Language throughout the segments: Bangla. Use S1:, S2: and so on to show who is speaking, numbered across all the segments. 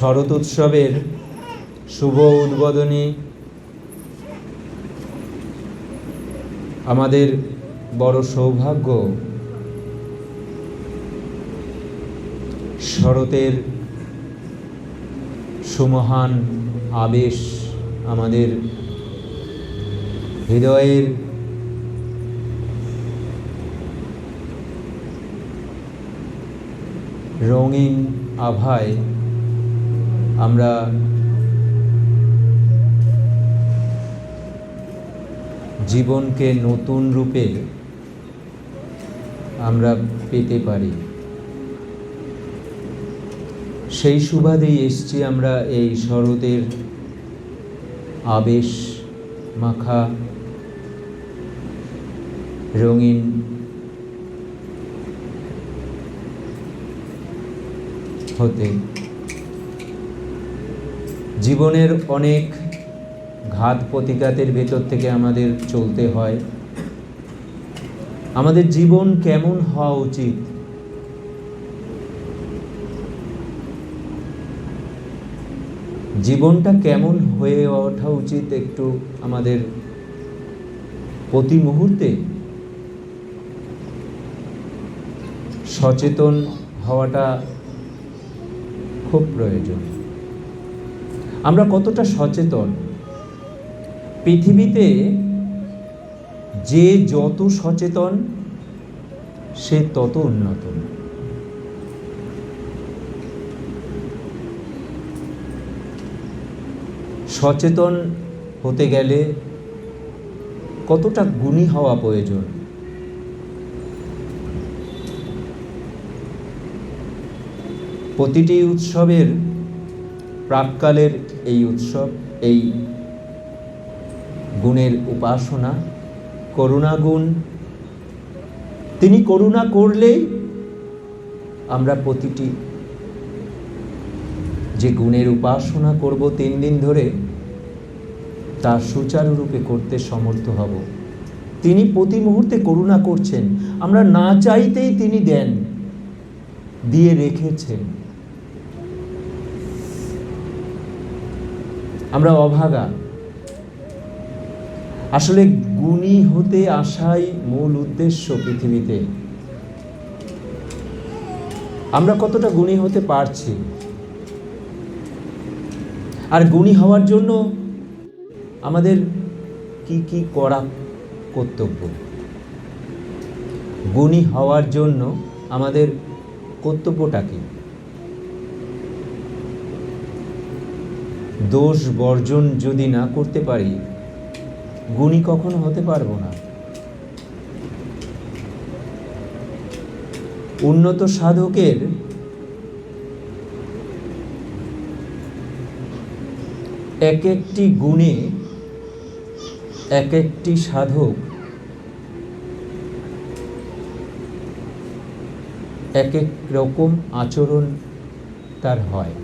S1: শরৎ উৎসবের শুভ উদ্বোধনী আমাদের বড় সৌভাগ্য। শরতের সুমহান আবেশ আমাদের হৃদয়ের রঙিন আভায় আমরা জীবনকে নতুন রূপে আমরা পেতে পারি। সেই সুবাদেই এসছি আমরা এই শরতের আবেশ মাখা রঙিন হতে। জীবনের অনেক ঘাত প্রতিঘাতের ভেতর থেকে আমাদের চলতে হয়। আমাদের জীবন কেমন হওয়া উচিত, জীবনটা কেমন হয়ে ওঠা উচিত, একটু আমাদের প্রতি মুহূর্তে সচেতন হওয়াটা খুব প্রয়োজন। আমরা কতটা সচেতন? পৃথিবীতে যে যত সচেতন সে তত উন্নত। সচেতন হতে গেলে কতটা গুণী হওয়া প্রয়োজন। প্রতিটি উৎসবের প্রাক্কালের এই উৎসব, এই গুণের উপাসনা, করুণা গুণ। তিনি করুণা করলেই আমরা প্রতিটি যে গুণের উপাসনা করব 3 দিন ধরে, তা সুচারুরূপে করতে সমর্থ হব। তিনি প্রতি মুহূর্তে করুণা করছেন, আমরা না চাইতেই তিনি দেন, দিয়ে রেখেছেন। আমরা অভাগা। আসলে গুণী হতে আসাই মূল উদ্দেশ্য পৃথিবীতে। আমরা কতটা গুণী হতে পারছি? আর গুণী হওয়ার জন্য আমাদের কি কি করা কর্তব্য? গুণী হওয়ার জন্য আমাদের কর্তব্যটা কি? দোষ বর্জন যদি না করতে পারি, গুণী কখনো হতে পারবো না। উন্নত সাধকের এক একটি গুণে এক একটি সাধক এক এক রকম আচরণ তার হয়।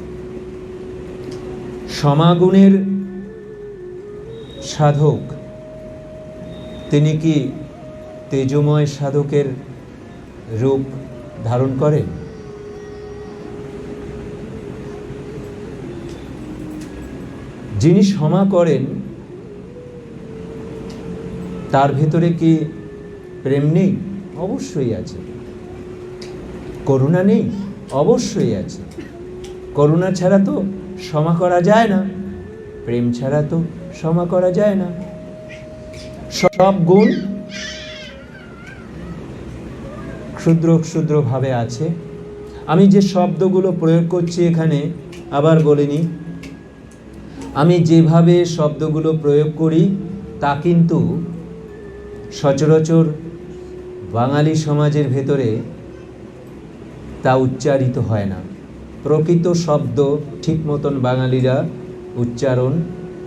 S1: সমাগুণের সাধক তিনি কি তেজময় সাধকের রূপ ধারণ করেন? যিনি ক্ষমা করেন তার ভেতরে কি প্রেম নেই? অবশ্যই আছে। করুণা নেই? অবশ্যই আছে। করুণা ছাড়া তো ক্ষমা করা যায় না, প্রেম ছাড়া তো ক্ষমা করা যায় না। সব গুণ ক্ষুদ্র ক্ষুদ্রভাবে আছে। আমি যে শব্দগুলো প্রয়োগ করছি এখানে, আবার বলিনি, আমি যেভাবে শব্দগুলো প্রয়োগ করি তা কিন্তু সচরাচর বাঙালি সমাজের ভেতরে তা উচ্চারিত হয় না। প্রকৃত শব্দ ঠিক মতন বাঙালিরা উচ্চারণ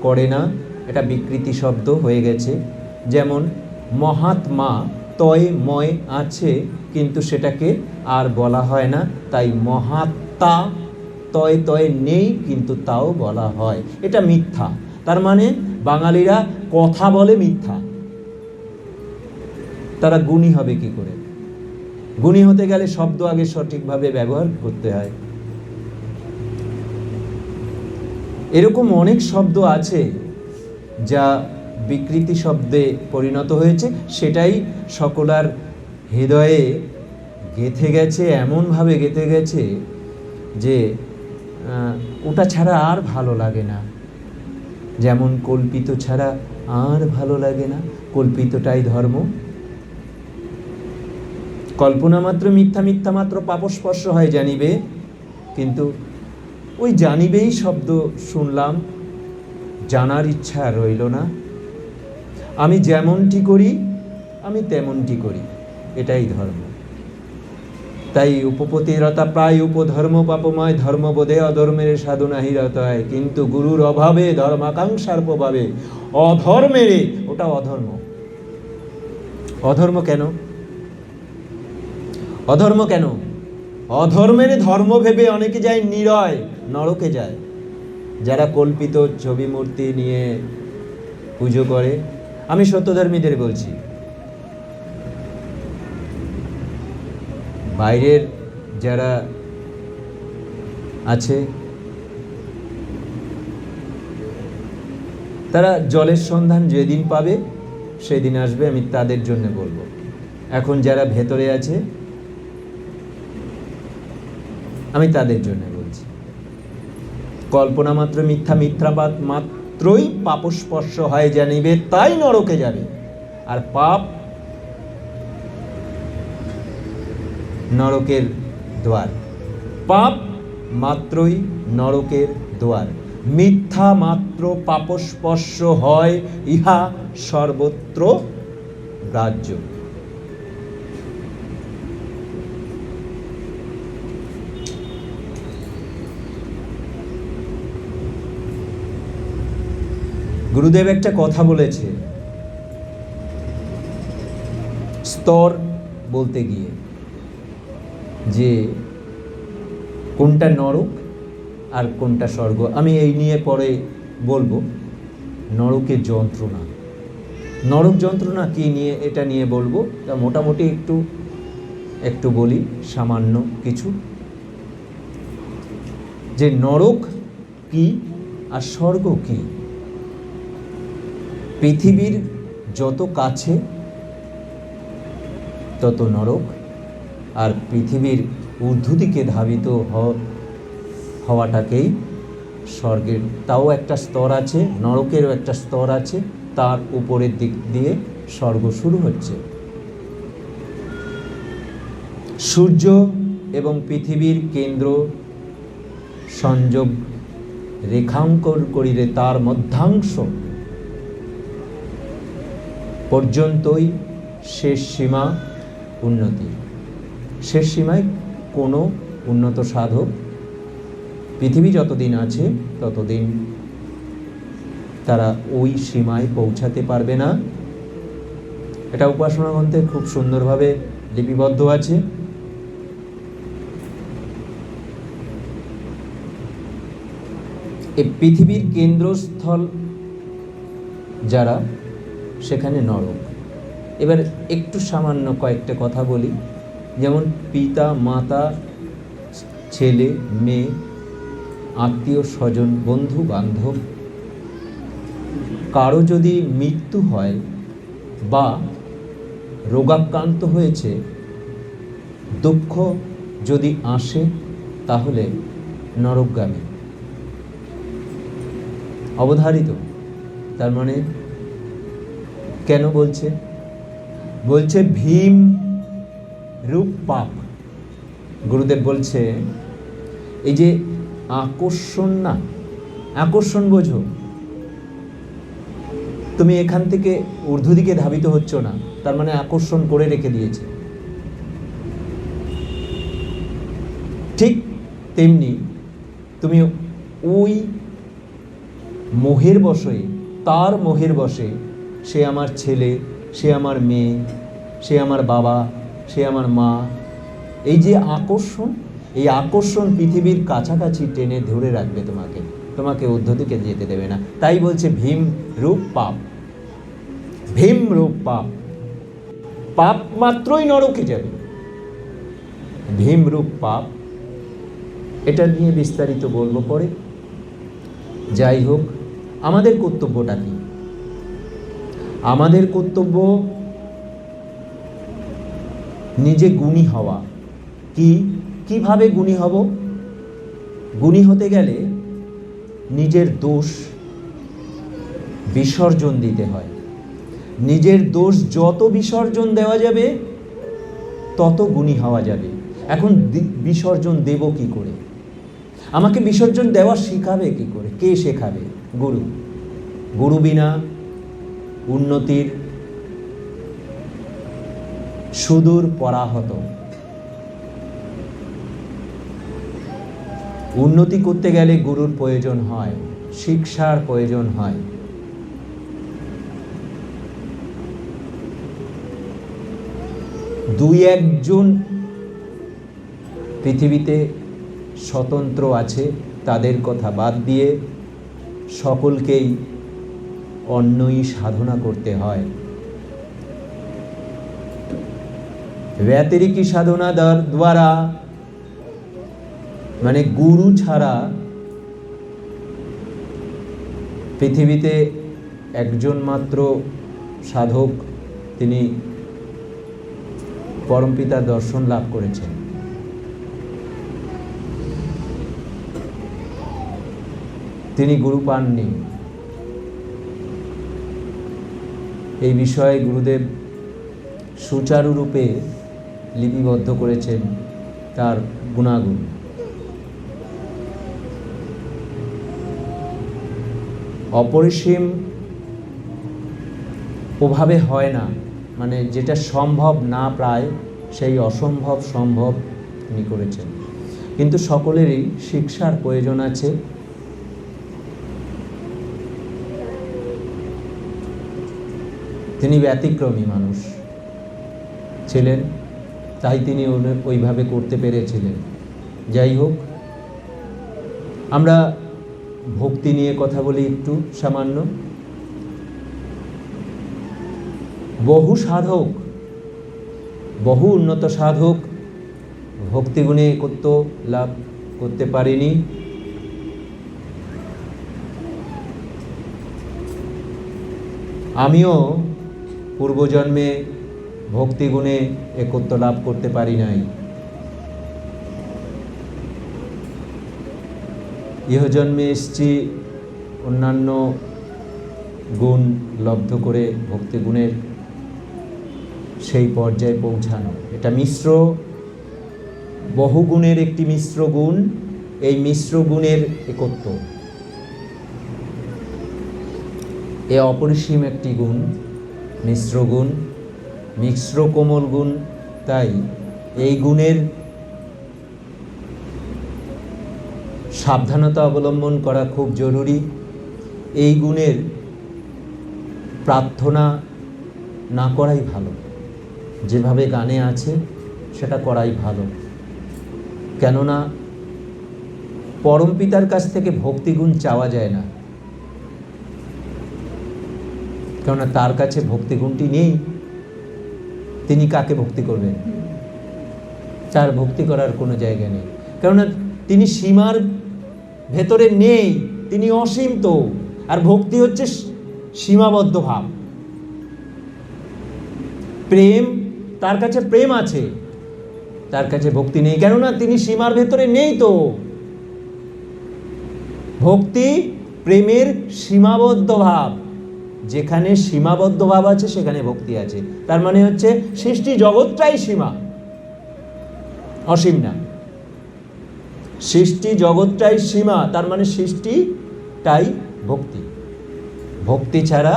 S1: করে না, এটা বিকৃতি শব্দ হয়ে গেছে। যেমন মহাত্মা, তয় ময় আছে কিন্তু সেটাকে আর বলা হয় না, তাই মহাত্মা তয় তয় নেই কিন্তু তাও বলা হয়। এটা মিথ্যা। তার মানে বাঙালিরা কথা বলে মিথ্যা। তারা গুণী হবে কি করে? গুণী হতে গেলে শব্দ আগে সঠিকভাবে ব্যবহার করতে হয়। এরকম অনেক শব্দ আছে যা বিকৃতি শব্দে পরিণত হয়েছে, সেটাই সকলার হৃদয়ে গেঁথে গেছে, এমনভাবে গেঁথে গেছে যে ওটা ছাড়া আর ভালো লাগে না। যেমন কল্পিত ছাড়া আর ভালো লাগে না, কল্পিতটাই ধর্ম। কল্পনা মাত্র মিথ্যা, মিথ্যা মাত্র পাপস্পর্শ হয় জানিবে। কিন্তু ওই জানিবেই শব্দ শুনলাম, জানার ইচ্ছা রইল না। আমি যেমনটি করি আমি তেমনটি করি, এটাই ধর্ম। তাই উপপতিরতা প্রায় উপধর্ম পাপময়, ধর্মবোধে অধর্মের সাধনা হিরত হয়। কিন্তু গুরুর অভাবে ধর্মাকাঙ্ক্ষার প্রভাবে অধর্মের, ওটা অধর্ম। অধর্ম কেন? অধর্ম কেন? অধর্মের ধর্ম ভেবে অনেকে যায় নিরয়, নরকে যায়। যারা কল্পিত ছবি মূর্তি নিয়ে পুজো করে, আমি সত্যধর্মীদের বলছি, বাইরের যারা আছে তারা জলের সন্ধান যেদিন পাবে সেদিন আসবে, আমি তাদের জন্য বলবো। এখন যারা ভেতরে আছে আমি তাদের জন্য বলছি, কল্পনা মাত্র মিথ্যা, মিথ্যাবাদ মাত্রই পাপস্পর্শ হয় জানিবে, তাই নরকে যাবে। আর পাপ নরকের দ্বার, পাপ মাত্রই নরকের দ্বার। মিথ্যা মাত্র পাপস্পর্শ হয়, ইহা সর্বত্র গ্রাহ্য। গুরুদেব একটা কথা বলেছে স্তর বলতে গিয়ে, যে কোনটা নরক আর কোনটা স্বর্গ। আমি এই নিয়ে পরে বলবো। নরকের যন্ত্রণা, নরক যন্ত্রণা কি নিয়ে, এটা নিয়ে বলবো। তা মোটামুটি একটু বলি সামান্য কিছু, যে নরক কি আর স্বর্গ কি। পৃথিবীর যত কাছে তত নরক, আর পৃথিবীর ঊর্ধ্বদিকে ধাবিত হওয়াটাকেই স্বর্গের। তাও একটা স্তর আছে, নরকেরও একটা স্তর আছে, তার উপরের দিক দিয়ে স্বর্গ শুরু হচ্ছে। সূর্য এবং পৃথিবীর কেন্দ্র সংযোগ রেখাঙ্কন করিলে তার মধ্যাংশ পর্যন্তই শেষ সীমা উন্নতি। শেষ সীমায় কোনো উন্নত সাধক পৃথিবী যতদিন আছে ততদিন তারা ওই সীমায় পৌঁছাতে পারবে না। এটা উপাসনা গ্রন্থে খুব সুন্দরভাবে লিপিবদ্ধ আছে। এই পৃথিবীর কেন্দ্রস্থল যারা, সেখানে নরক। এবার একটু সামান্য কয়েকটা কথা বলি। যেমন পিতা মাতা, ছেলে মেয়ে, আত্মীয় স্বজন, বন্ধু বান্ধব, কারো যদি মৃত্যু হয় বা রোগাক্রান্ত হয়েছে, দুঃখ যদি আসে, তাহলে নরকগামী অবধারিত। তার মানে কেন বলছে? বলছে ভীম রূপ পাপ। গুরুদেব বলছে এই যে আকর্ষণ, না আকর্ষণ বোঝো, তুমি এখান থেকে ঊর্ধ্বদিকে ধাবিত হচ্ছ না, তার মানে আকর্ষণ করে রেখে দিয়েছে। ঠিক তেমনি তুমি ওই মোহের বশে, তার মোহের বশে, সে আমার ছেলে, সে আমার মেয়ে, সে আমার বাবা, সে আমার মা, এই যে আকর্ষণ, এই আকর্ষণ পৃথিবীর কাছাকাছি টেনে ধরে রাখবে তোমাকে, তোমাকে ঊর্ধ্বদিকে যেতে দেবে না। তাই বলছে ভীম রূপ পাপ। ভীম রূপ পাপ, পাপ মাত্রই নরকে যাবে। ভীম রূপ পাপ, এটা নিয়ে বিস্তারিত বলবো পরে। যাই হোক, আমাদের কর্তব্যটা কি? আমাদের কর্তব্য নিজে গুণী হওয়া। কিভাবে গুণী হব? গুণী হতে গেলে নিজের দোষ বিসর্জন দিতে হয়। নিজের দোষ যত বিসর্জন দেওয়া যাবে তত গুণী হওয়া যাবে। এখন বিসর্জন দেব কি করে? আমাকে বিসর্জন দেওয়া শেখাবে কি করে? কে শেখাবে? গুরু। গুরু বিনা উন্নতির সুদূর পরাহত। উন্নতি করতে গেলে গুরুর প্রয়োজন হয়, শিক্ষার প্রয়োজন হয়। দুই একজন পৃথিবীতে স্বতন্ত্র আছে, তাদের কথা বাদ দিয়ে সকলকেই অন্যই সাধনা করতে হয়। ব্যতিরেকী সাধনা দ্বারা, মানে গুরু ছাড়া পৃথিবীতে একজন মাত্র সাধক, তিনি পরমপিতার দর্শন লাভ করেছেন। তিনি গুরু পাননি। এই বিষয়ে গুরুদেব সুচারুরূপে লিপিবদ্ধ করেছেন তার গুণাগুণ। অপরিসীম ওভাবে হয় না, মানে যেটা সম্ভব না প্রায়, সেই অসম্ভব সম্ভব তিনি করেছেন। কিন্তু সকলেরই শিক্ষার প্রয়োজন আছে। তিনি ব্যতিক্রমী মানুষ ছিলেন, তাই তিনি ওইভাবে করতে পেরেছিলেন। যাই হোক, আমরা ভক্তি নিয়ে কথা বলি একটু সামান্য। বহু সাধক, বহু উন্নত সাধক ভক্তিগুণে একত্ব লাভ করতে পারেনি। আমিও পূর্বজন্মে ভক্তিগুণে একত্ব লাভ করতে পারি নাই। ইহজন্মে এসেছি অন্যান্য গুণ লব্ধ করে ভক্তিগুণের সেই পর্যায়ে পৌঁছানো। এটা মিশ্র বহু গুণের একটি মিশ্র গুণ। এই মিশ্র গুণের একত্ব এ অপরিসীম একটি গুণ, মিশ্র গুণ, মিশ্র কোমল গুণ। তাই এই গুণের সাবধানতা অবলম্বন করা খুব জরুরি। এই গুণের প্রার্থনা না করাই ভালো। যেভাবে গানে আছে সেটা করাই ভালো। কেননা পরমপিতার কাছ থেকে ভক্তিগুণ চাওয়া যায় না, কেননা তার কাছে ভক্তিগুণটি নেই। তিনি কাকে ভক্তি করবেন? তার ভক্তি করার কোনো জায়গা নেই, কেননা তিনি সীমার ভেতরে নেই, তিনি অসীম। তো আর ভক্তি হচ্ছে সীমাবদ্ধ ভাব। প্রেম, তার কাছে প্রেম আছে, তার কাছে ভক্তি নেই, কেননা তিনি সীমার ভেতরে নেই। তো ভক্তি প্রেমের সীমাবদ্ধ ভাব। যেখানে সীমাবদ্ধ ভাব আছে সেখানে ভক্তি আছে। তার মানে হচ্ছে সৃষ্টি জগৎটাই সীমা, অসীম না। সৃষ্টি জগৎটাই সীমা, তার মানে সৃষ্টিটাই ভক্তি। ভক্তি ছাড়া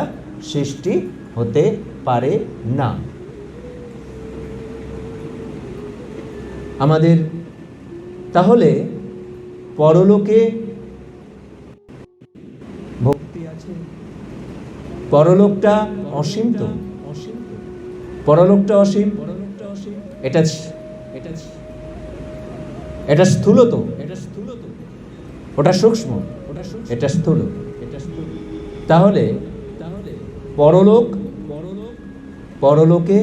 S1: সৃষ্টি হতে পারে না। আমাদের তাহলে পরলোকে ভক্তি আছে। পরলোকটা অসীম। তো পরলোকটা অসীম, এটা এটা স্থূল। তো ওটা সূক্ষ্ম, এটা স্থূল। তাহলে পরলোকে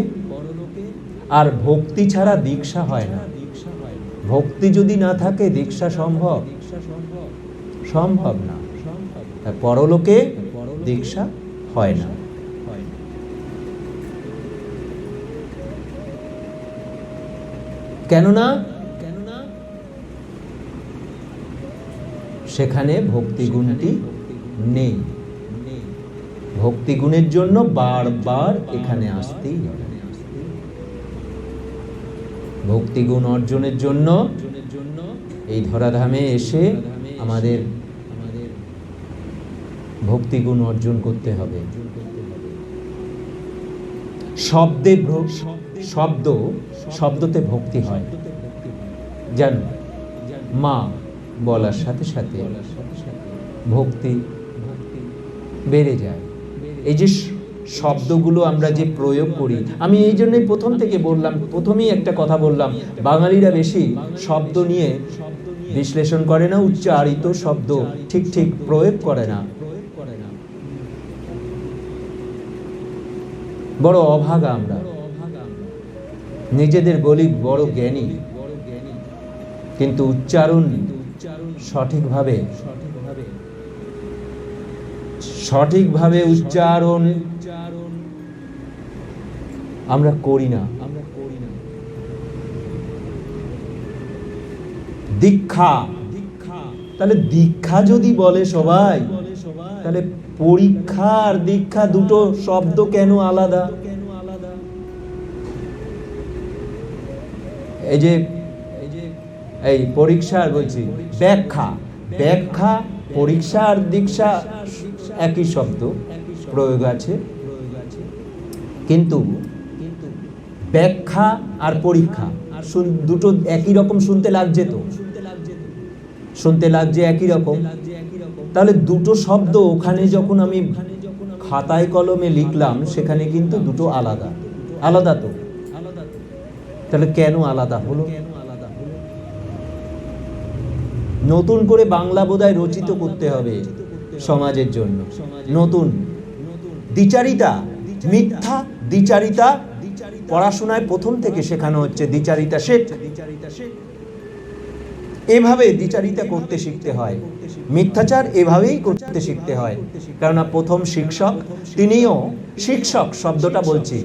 S1: আর ভক্তি ছাড়া দীক্ষা হয় না। ভক্তি যদি না থাকে দীক্ষা সম্ভব না। আর পরলোকে দীক্ষা হয় না। কেননা সেখানে ভক্তিগুণটি নেই। ভক্তিগুণের জন্য বারবার এখানে আসতেই হবে। ভক্তিগুণ অর্জনের জন্য এই ধরাধামে এসে আমাদের ভক্তিগুণ অর্জন করতে হবে। শব্দতে ভক্তি হয়, জানো, মা বলার সাথে সাথে ভক্তি বেড়ে যায়। এই যে শব্দগুলো আমরা যে প্রয়োগ করি, আমি এই জন্যই প্রথম থেকে বললাম, প্রথমেই একটা কথা বললাম, বাঙালিরা বেশি শব্দ নিয়ে বিশ্লেষণ করে না, উচ্চারিত শব্দ ঠিক ঠিক প্রয়োগ করে না। বড় অভাগা আমরা, নিজেদের বলি বড় জ্ঞানী, কিন্তু উচ্চারণ সঠিকভাবে উচ্চারণ আমরা করি না। দীক্ষা, তাহলে দীক্ষা যদি বলে সবাই, তাহলে পরীক্ষা আর দীক্ষা দুটো শব্দ কেন আলাদা? এই পরীক্ষা বলছি, ব্যাখ্যা পরীক্ষা আর দীক্ষা একই শব্দ প্রয়োগ আছে, কিন্তু ব্যাখ্যা আর পরীক্ষা দুটো একই রকম শুনতে লাগছে, একই রকম। তাহলে দুটো শব্দ ওখানে যখন আমি খাতায় কলমে লিখলাম, সেখানে কিন্তু দুটো আলাদা তো। তাহলে কেন আলাদা হলো? নতুন করে বাংলা বোধহয় রচিত করতে হবে সমাজের জন্য। নতুন দ্বিচারিতা, মিথ্যা দ্বিচারিতা পড়াশোনায় প্রথম থেকে শেখানো হচ্ছে। দ্বিচারিতা শেখ, এভাবে দ্বিচারিতা করতে শিখতে হয়, মিথ্যাচার এভাবেই করতে শিখতে হয়। কেননা প্রথম শিক্ষক তিনিও, শিক্ষক শব্দটা বলছি,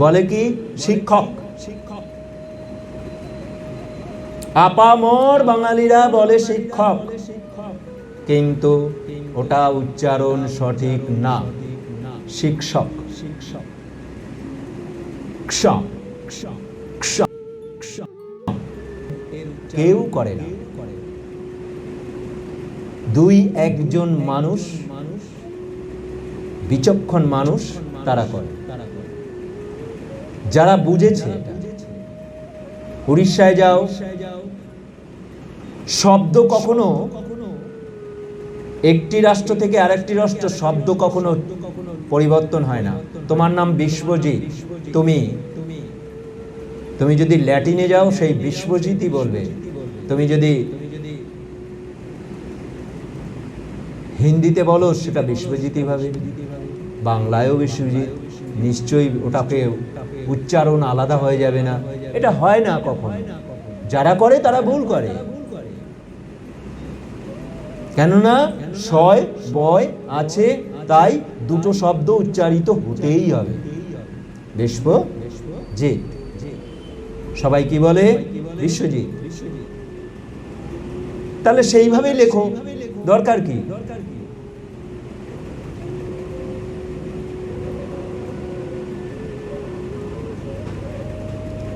S1: বলে কি শিক্ষক, আপামর বাঙালিরা বলে শিক্ষক, কিন্তু ওটা উচ্চারণ সঠিক না, শিক্ষক। কেউ করে না, দুই একজন মানুষ, বিচক্ষণ মানুষ তারা করে, যারা বুঝেছে। উড়িষ্যায় যাও, শব্দ কখনো একটি রাষ্ট্র থেকে আরেকটি রাষ্ট্র শব্দ কখনো পরিবর্তন হয় না। তোমার নাম বিশ্বজিৎ, তুমি যদি ল্যাটিনে যাও সেই বিশ্বজিৎই বলবে, তুমি যদি হিন্দিতে বলো সেটা বিশ্বজিৎই ভাবে, বাংলায়ও বিশ্বজিৎ। নিশ্চয়ই ওটাকে উচ্চারণ আলাদা হয়ে যাবে না, এটা হয় না কখনো। যারা করে তারা ভুল করে, কেননা শয় বয় আছে, তাই দুটো শব্দ উচ্চারিত হতেই হবে। বিশ্বজিৎ, সবাই কি বলে? বিশ্বজিৎ। তাহলে সেইভাবেই লেখো, দরকার কি?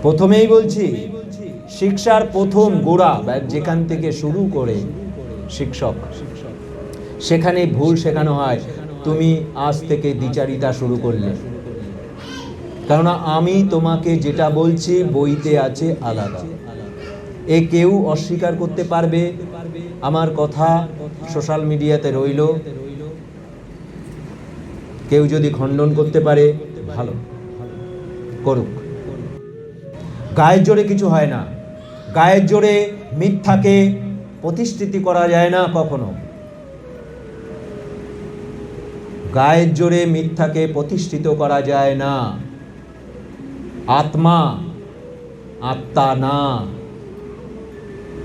S1: প্রথমেই বলছি, শিক্ষার প্রথম গোড়া যেখান থেকে শুরু করে শিক্ষক, সেখানে ভুল শেখানো হয়। তুমি আজ থেকে দ্বিচারিতা শুরু করলে, কেননা আমি তোমাকে যেটা বলছি বইতে আছে আলাদা। এ কেউ অস্বীকার করতে পারবে? আমার কথা সোশ্যাল মিডিয়াতে রইল, কেউ যদি খণ্ডন করতে পারে ভালো করুক। গায়ের জোরে কিছু হয় না, গায়ের জোরে মিথ্যাকে প্রতিষ্ঠিত করা যায় না কখনো। গায়ের জোরে মিথ্যাকে প্রতিষ্ঠিত করা যায় না। আত্মা না,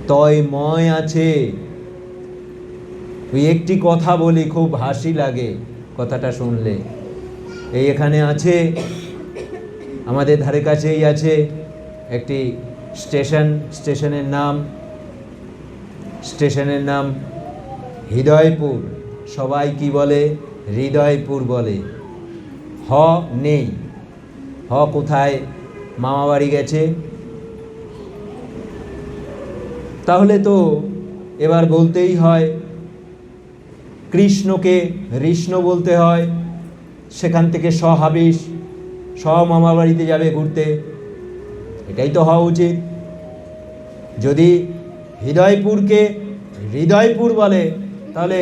S1: তয়ময় আছে, ওই একটি কথা বলি, খুব হাসি লাগে কথাটা শুনলে। এই এখানে আছে, আমাদের ধারে কাছেই আছে একটি স্টেশনের নাম হৃদয়পুর। সবাই কি বলে? হৃদয়পুর বলে। হ নেই। হ কোথায়? মামা বাড়ি গেছে। তাহলে তো এবার বলতেই হয়, কৃষ্ণকে কৃষ্ণ বলতে হয়। সেখান থেকে সহাবিষ মামা বাড়িতে যাবে ঘুরতে, এটাই তো হওয়া উচিত। যদি হৃদয়পুরকে হৃদয়পুর বলে, তাহলে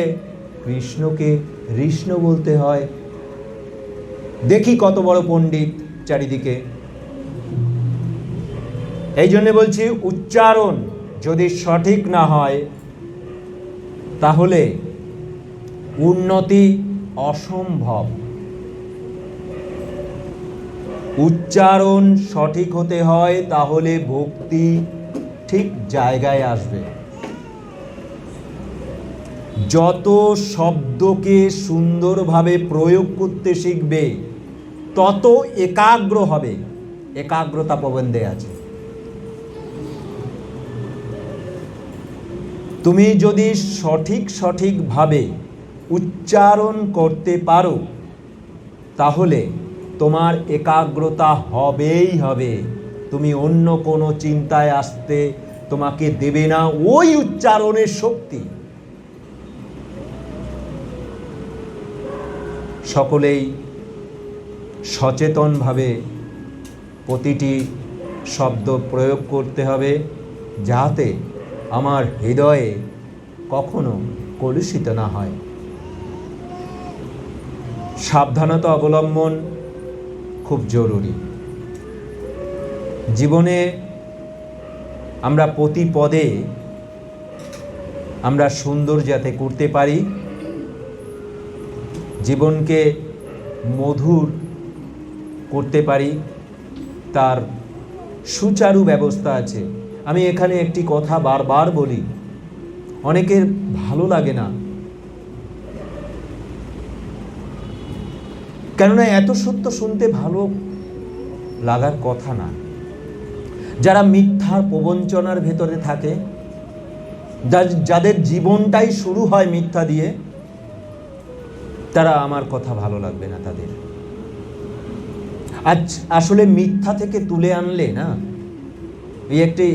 S1: কৃষ্ণকে কৃষ্ণ বলতে হয়। দেখি কত বড় পণ্ডিত চারিদিকে। এই জন্য বলছি, উচ্চারণ যদি সঠিক না হয় তাহলে উন্নতি অসম্ভব। উচ্চারণ সঠিক হতে হয়, তাহলে ভক্তি ঠিক জায়গায় আসবে। যত শব্দকে সুন্দরভাবে প্রয়োগ করতে শিখবে, তত একাগ্র হবে। একাগ্রতা প্রবন্ধে আছে। তুমি যদি সঠিকভাবে উচ্চারণ করতে পারো, তাহলে তোমার একাগ্রতা হবেই হবে। তুমি অন্য কোনো চিন্তায় আসতে তোমাকে দেবে না ওই উচ্চারণের শক্তি। সকলেই সচেতনভাবে প্রতিটি শব্দ প্রয়োগ করতে হবে, যাতে আমার হৃদয়ে কখনো কলুষিত না হয়। সাবধানতা অবলম্বন খুব জরুরি। জীবনে আমরা প্রতি পদে আমরা সুন্দর যাতে করতে পারি, জীবনকে মধুর করতে পারি, তার সুচারু ব্যবস্থা আছে। আমি এখানে একটি কথা বারবার বলি, অনেকের ভালো লাগে না, কেননা এত সত্য শুনতে ভালো লাগার কথা না। যারা মিথ্যার প্রবঞ্চনার ভেতরে থাকে, যাদের জীবনটাই শুরু হয় মিথ্যা দিয়ে, তারা আমার কথা ভালো লাগবে না তাদের। আজ আসলে মিথ্যা থেকে তুলে আনলে না, এই একটি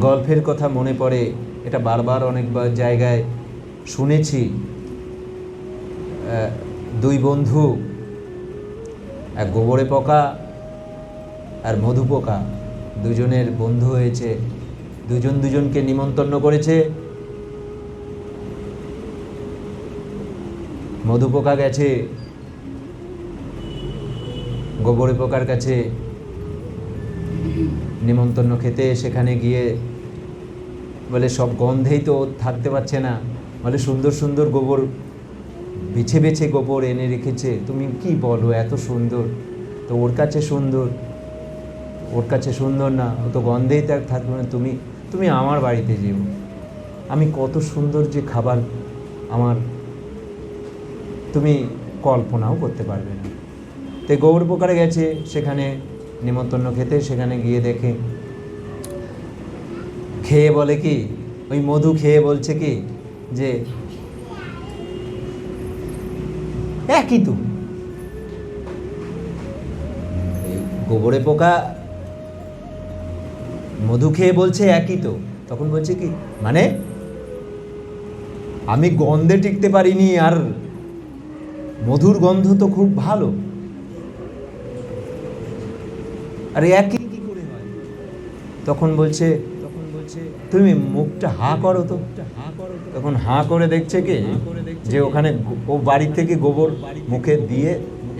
S1: গল্পের কথা মনে পড়ে। এটা বারবার অনেকবার জায়গায় শুনেছি। দুই বন্ধু, এক গোবরে পোকা আর মধু পোকা, দুজনের বন্ধু হয়েছে। দুজন দুজনকে নিমন্ত্রণ করেছে। মধু পোকা গেছে গোবরে পোকার কাছে নিমন্ত্রণ খেতে। সেখানে গিয়ে বলে সব গন্ধেই তো থাকতে পারছে না, বলে সুন্দর সুন্দর গোবর বেছে বেছে গোবর এনে রেখেছে, তুমি কি বলো এত সুন্দর, তো ওর কাছে সুন্দর না, ও তো গন্ধেই থাকবে না। তুমি আমার বাড়িতে যেও, আমি কত সুন্দর যে খাবার আমার তুমি কল্পনাও করতে পারবে না। তো গোবর পোকারে গেছে সেখানে নিমন্ত্রণ খেতে। সেখানে গিয়ে দেখে, খেয়ে বলে কি, ওই মধু খেয়ে বলছে কি যে একই তো। গোবরে পোকা মধু খেয়ে বলছে একই তো। তখন বলছে কি, মানে আমি গন্ধে টিকতে পারিনি, আর মধুর গন্ধ তো খুব ভালো, আর একই কি করে হয়? তখন বলছে তুমি মুখটা হা করো তো। তখন হা করে দেখছে কি যে ওখানে ও বাড়ি থেকে গোবর মুখে দিয়ে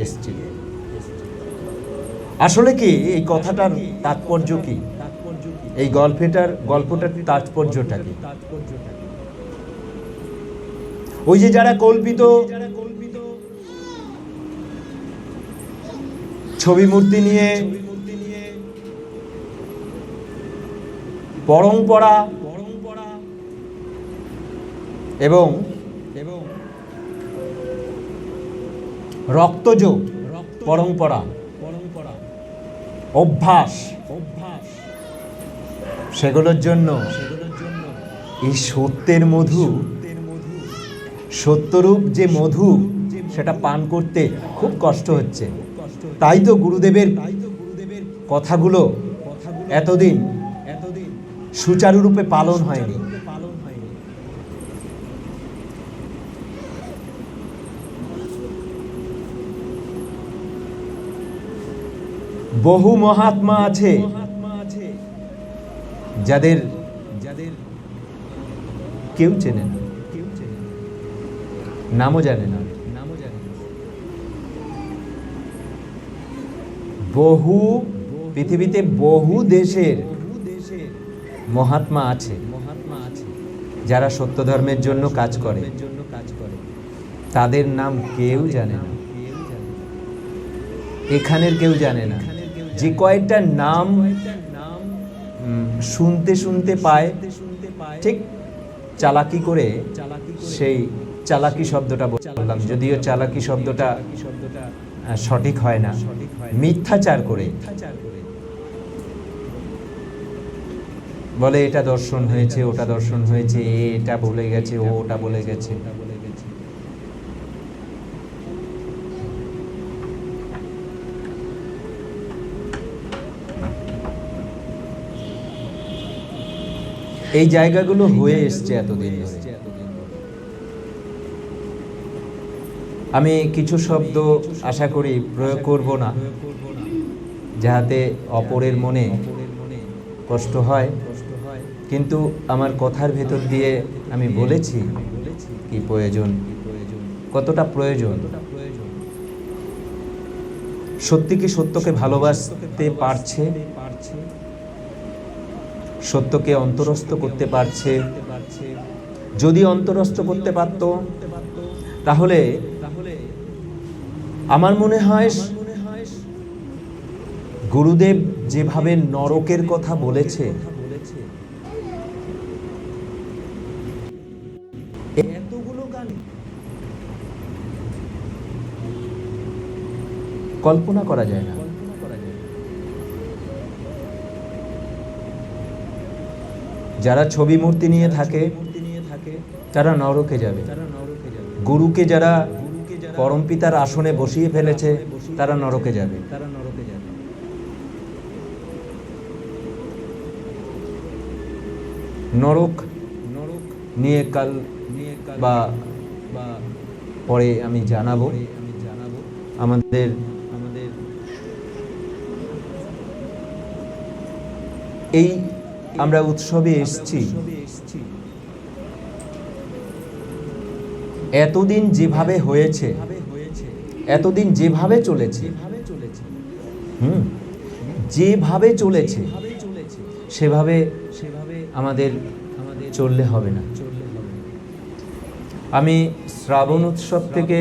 S1: এসছিল। আসলে কি এই কথাটার তাৎপর্য কি? এই গল্পটার তাৎপর্যটা কি? ওই যে যারা কল্পিত ছবি মূর্তি নিয়ে পরম্পরা এবং রক্তজ পরম্পরা, অভ্যাস, সেগুলোর জন্য এই সত্যের মধু, সত্যরূপ যে মধু, সেটা পান করতে খুব কষ্ট হচ্ছে। তাই তো গুরুদেবের কথাগুলো এতদিন সুচারুরূপে পালন হয়নি। বহু মহাত্মা আছে যাদের কেউ চেনে না, নামও জানে না। বহু পৃথিবীতে বহু দেশের মহাত্মা আছে যারা সত্য ধর্মের জন্য কাজ করে, তাদের নাম কেউ জানে না, এখানের কেউ জানে না। যে কয়েকটা নাম শুনতে শুনতে পায়, ঠিক চালাকি করে, সেই চালাকি শব্দটা বললাম, যদিও চালাকি শব্দটা সঠিক হয় না, মিথ্যাচার করে বলে এটা দর্শন হয়েছে, ওটা দর্শন হয়েছে, এটা বলে গেছে, ও ওটা বলে গেছে। এই জায়গাগুলো হয়ে এসছে এতদিন ধরে। আমি কিছু শব্দ আশা করি প্রয়োগ করব না, যাহাতে অপরের মনে কষ্ট হয়, কিন্তু আমার কথার ভেতর দিয়ে আমি বলেছি কি প্রয়োজন, কতটা প্রয়োজন। সত্যি কি সত্যকে ভালোবাসতে পারছে, সত্যকে অন্তরস্থ করতে পারছে? যদি অন্তরস্থ করতে পারত, তাহলে আমার মনে হয় গুরুদেব যেভাবে নরকের কথা বলেছে, এতগুলো গান কল্পনা করা যায় না। যারা ছবি মূর্তি নিয়ে থাকে তারা নরকে যাবে, গুরুকে যারা পরমপিতার আসনে বসিয়ে ফেলেছে তারা নরকে যাবে। নরক নিয়ে কাল বা পরে আমি জানাবো। আমাদের এই আমরা উৎসবে এসেছি, এতদিন যেভাবে হয়েছে, এতদিন যেভাবে চলেছে, যেভাবে চলেছে সেভাবে আমাদের চললে হবে না। আমি শ্রাবণ উৎসব থেকে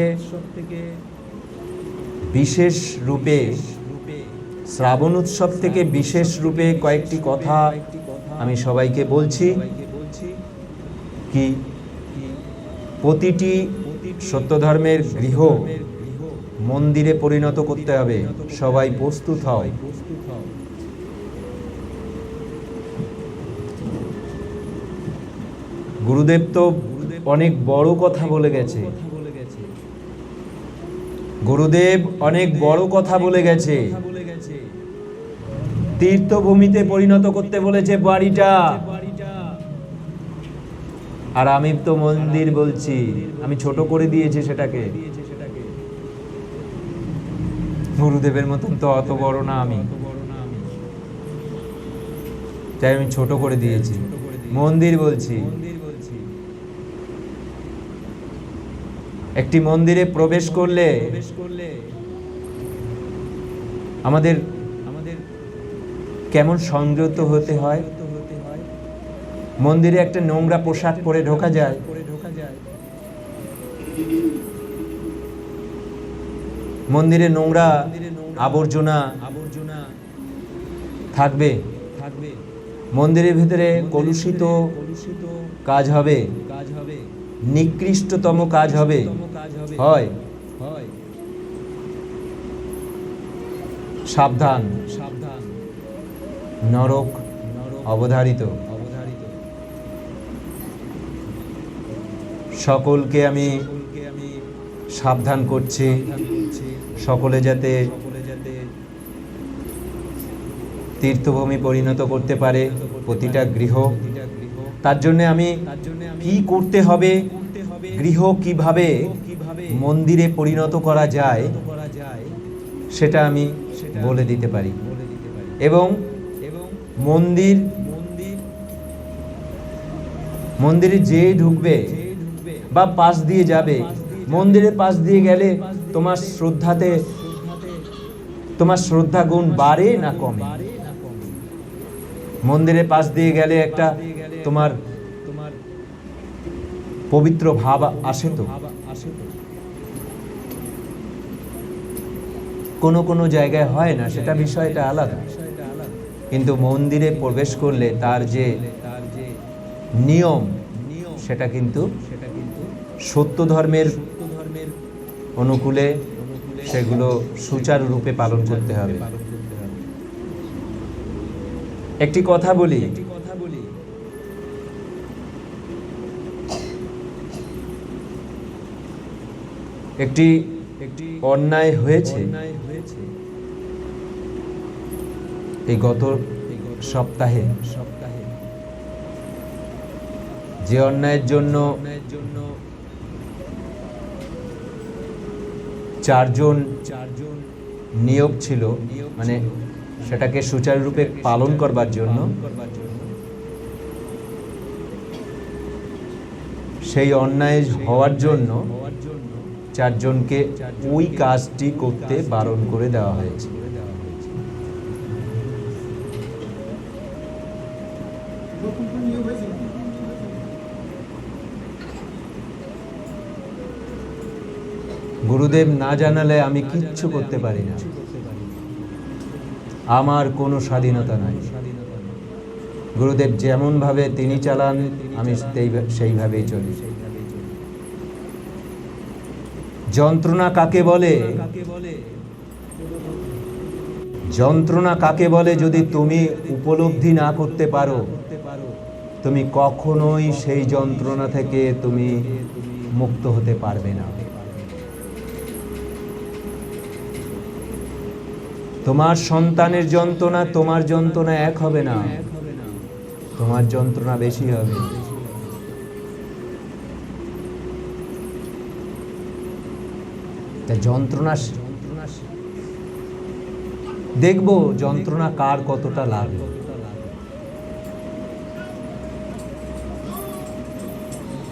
S1: বিশেষ রূপে কয়েকটি কথা আমি সবাইকে বলছি কি, প্রতিটি সত্য ধর্মের গৃহ মন্দিরে পরিণত করতে হবে। সবাই প্রস্তুত হও। গুরুদেব তো অনেক বড় কথা বলে গেছে, গুরুদেব অনেক বড় কথা বলে গেছে। তীর্থভূমিতে পরিণত করতে বলেছে বাড়িটা, আর আমি তো মন্দির বলছি, আমি ছোট করে দিয়েছি সেটাকে। গুরুদেবের মতন তো অত বড় না আমি, তাই আমি ছোট করে দিয়েছি, মন্দির বলছি। একটি মন্দিরে প্রবেশ করলে আমাদের কেমন সংযত হতে হয়। মন্দিরে একটা নোংরা পোশাক পরে ঢোকা যায়, মন্দিরে নোংরা আবর্জনা থাকবে, মন্দিরের ভিতরে কলুষিত কাজ হবে, নিকৃষ্টতম কাজ হবে, হয় সাবধান, নরক অবধারিত। সকলকে আমি সাবধান করছি, সকলে যাতে তীর্থভূমি পরিণত করতে পারে প্রতিটা গৃহ। তার জন্য আমি কি করতে হবে, গৃহ কিভাবে মন্দিরে পরিণত করা যায় সেটা আমি বলে দিতে পারি। এবং মন্দিরে যে ঢুকবে বা পাশ দিয়ে যাবে, মন্দিরের পাশ দিয়ে গেলে তোমার শ্রদ্ধা গুণ বাড়ে না কমে? মন্দিরের পাশ দিয়ে গেলে একটা তোমার পবিত্র ভাব আসে তো। কোনো জায়গায় হয় না, সেটা বিষয়টা আলাদা। কিন্তু মন্দিরে প্রবেশ করলে তার যে নিয়ম, সেটা কিন্তু সত্য ধর্মের অনুকূলে সেগুলো সুচারুরূপে পালন করতে হবে। একটি কথা বলি, একটি অন্যায় হয়েছে এই গত সপ্তাহে, যে অন্যায়ের জন্য 4 জন নিয়োগ ছিল, মানে সেটাকে সুচারুরূপে পালন করবার জন্য, সেই অন্যায় হওয়ার জন্য 4 জনকে ওই কাজটি করতে বারণ করে দেওয়া হয়েছে। গুরুদেব না জানালে আমি কিচ্ছু করতে পারি না, আমার কোনো স্বাধীনতা নাই। গুরুদেব যেমন ভাবে তিনি চালান, আমি সেইভাবেই চলি। যন্ত্রণা কাকে বলে? যন্ত্রণা কাকে বলে যদি তুমি উপলব্ধি না করতে পারো, তুমি কখনোই সেই যন্ত্রণা থেকে তুমি মুক্ত হতে পারবে না। তোমার সন্তানের যন্ত্রণা তোমার যন্ত্রণা এক হবে না, তোমার যন্ত্রণা বেশি হবে। যন্ত্রণা দেখবো যন্ত্রণা কার কতটা লাগে।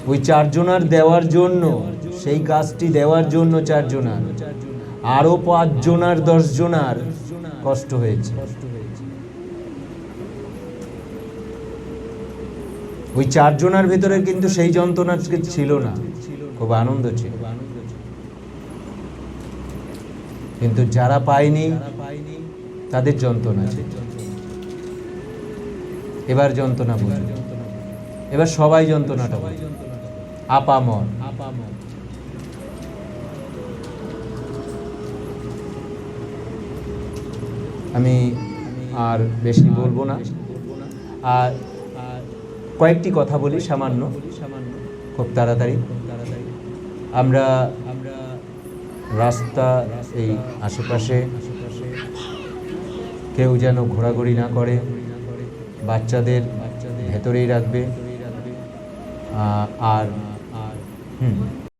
S1: ওই 4 জনার দেওয়ার জন্য, সেই কাজটি দেওয়ার জন্য 4 জনার, আরো 5 জনার 10 জনার কষ্ট হয়েছে। ওই 4 জনার ভিতরে কিন্তু সেই যন্ত্রণা ছিল না, খুব আনন্দ ছিল। কিন্তু যারা পায়নি তাদের যন্ত্রণা ছিল। এবার যন্ত্রণা বুঝুন, এবার সবাই যন্ত্রণাটা বুঝুন। আপামর আমি আর বেশি বলবো না, আর কয়েকটি কথা বলি সামান্য, খুব তাড়াতাড়ি। আমরা রাস্তা এই আশেপাশে কেউ যেন ঘোরাঘুরি না করে, বাচ্চাদের ভেতরেই রাখবে। আর